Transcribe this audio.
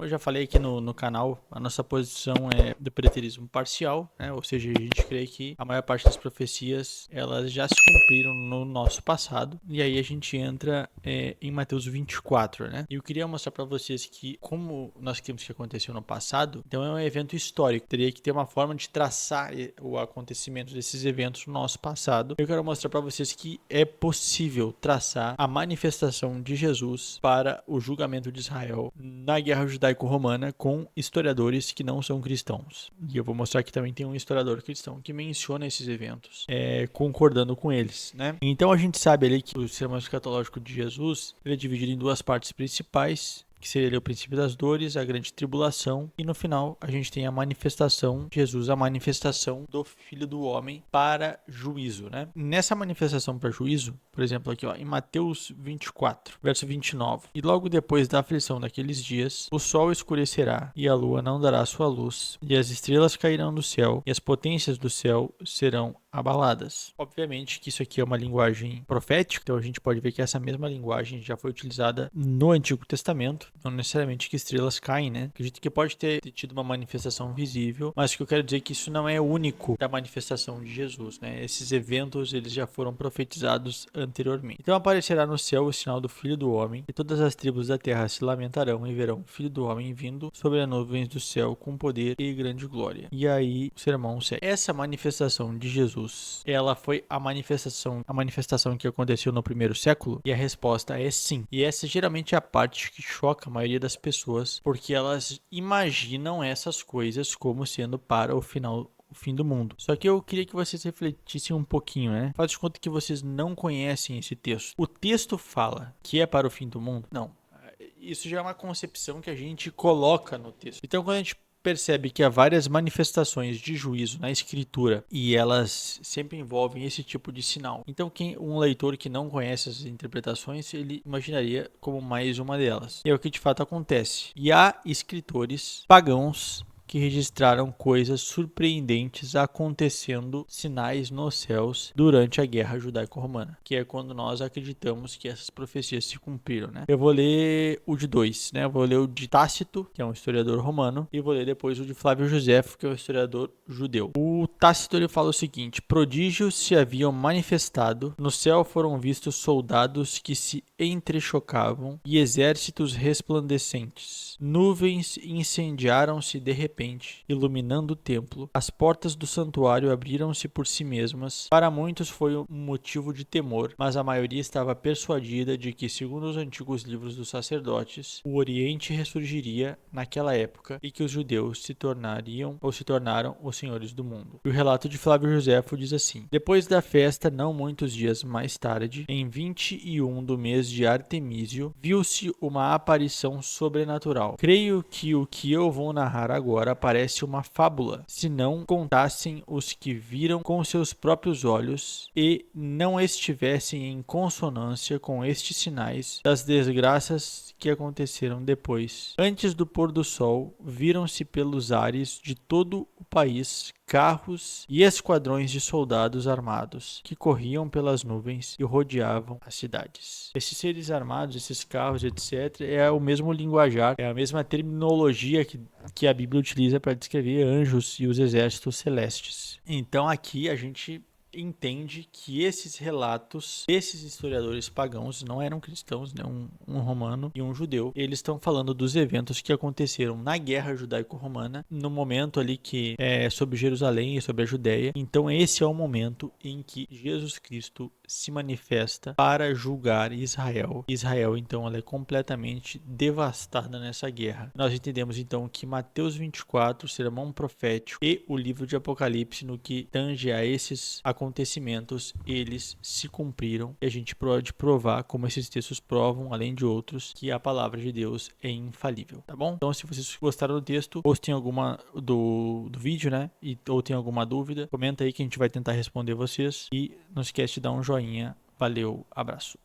eu já falei aqui no canal, a nossa posição é do preterismo parcial, né? Ou seja, a gente crê que a maior parte das profecias elas já se cumpriram no nosso passado. E aí a gente entra em Mateus 24, né? E eu queria mostrar para vocês que, como nós queremos que aconteceu no passado, então é um evento histórico. Teria que ter uma forma de traçar o acontecimento desses eventos no nosso passado. Eu quero mostrar para vocês que é possível traçar a manifestação de Jesus para o julgamento de Israel na guerra judaico-romana com historiadores que não são cristãos. E eu vou mostrar que também tem um historiador cristão que menciona esses eventos, concordando com eles, né? Então a gente sabe ali que o sermão escatológico de Jesus ele é dividido em duas partes principais, que seria o princípio das dores, a grande tribulação, e no final a gente tem a manifestação de Jesus, a manifestação do Filho do Homem para juízo, né? Nessa manifestação para juízo, por exemplo, aqui ó, em Mateus 24, verso 29, e logo depois da aflição daqueles dias, o sol escurecerá e a lua não dará sua luz, e as estrelas cairão do céu, e as potências do céu serão abaladas. Obviamente que isso aqui é uma linguagem profética, então a gente pode ver que essa mesma linguagem já foi utilizada no Antigo Testamento, não necessariamente que estrelas caem, né? Acredito que pode ter tido uma manifestação visível, mas o que eu quero dizer é que isso não é único da manifestação de Jesus, né? Esses eventos, eles já foram profetizados anteriormente. Então aparecerá no céu o sinal do Filho do Homem, e todas as tribos da terra se lamentarão e verão o Filho do Homem vindo sobre as nuvens do céu com poder e grande glória. E aí o sermão segue. Essa manifestação de Jesus, ela foi a manifestação que aconteceu no primeiro século? E a resposta é sim. E essa geralmente é a parte que choca a maioria das pessoas, porque elas imaginam essas coisas como sendo para o fim do mundo. Só que eu queria que vocês refletissem um pouquinho, né? Faz de conta que vocês não conhecem esse texto. O texto fala que é para o fim do mundo? Não. Isso já é uma concepção que a gente coloca no texto. Então, quando a gente percebe que há várias manifestações de juízo na escritura e elas sempre envolvem esse tipo de sinal. Então, um leitor que não conhece essas interpretações, ele imaginaria como mais uma delas. E é o que de fato acontece. E há escritores pagãos que registraram coisas surpreendentes acontecendo, sinais nos céus durante a guerra judaico-romana, que é quando nós acreditamos que essas profecias se cumpriram, né? Eu vou ler o de dois, né? Eu vou ler o de Tácito, que é um historiador romano, e vou ler depois o de Flávio Josefo, que é um historiador judeu. O Tácito ele fala o seguinte: prodígios se haviam manifestado, no céu foram vistos soldados que se entrechocavam e exércitos resplandecentes. Nuvens incendiaram-se de repente, iluminando o templo. As portas do santuário abriram-se por si mesmas. Para muitos foi um motivo de temor, mas a maioria estava persuadida de que, segundo os antigos livros dos sacerdotes, o Oriente ressurgiria naquela época e que os judeus se tornaram os senhores do mundo. E o relato de Flávio Josefo diz assim: depois da festa, não muitos dias mais tarde, em 21 do mês de Artemísio, viu-se uma aparição sobrenatural. Creio que o que eu vou narrar agora parece uma fábula, se não contassem os que viram com seus próprios olhos e não estivessem em consonância com estes sinais das desgraças que aconteceram depois. Antes do pôr do sol, viram-se pelos ares de todo o país carros e esquadrões de soldados armados que corriam pelas nuvens e rodeavam as cidades. Esses seres armados, esses carros, etc., é o mesmo linguajar, é a mesma terminologia que a Bíblia utiliza para descrever anjos e os exércitos celestes. Então aqui a gente entende que esses relatos, esses historiadores pagãos, não eram cristãos, né? Um romano e um judeu, eles estão falando dos eventos que aconteceram na guerra judaico-romana, no momento ali que é sobre Jerusalém e sobre a Judéia. Então esse é o momento em que Jesus Cristo se manifesta para julgar Israel. Israel, então, ela é completamente devastada nessa guerra. Nós entendemos, então, que Mateus 24, o sermão profético e o livro de Apocalipse, no que tange a esses acontecimentos, eles se cumpriram. E a gente pode provar, como esses textos provam, além de outros, que a palavra de Deus é infalível, tá bom? Então, se vocês gostaram do texto, ou se tem alguma do vídeo, né? Ou tem alguma dúvida, comenta aí que a gente vai tentar responder vocês. E não esquece de dar um joinha. Valeu, abraço.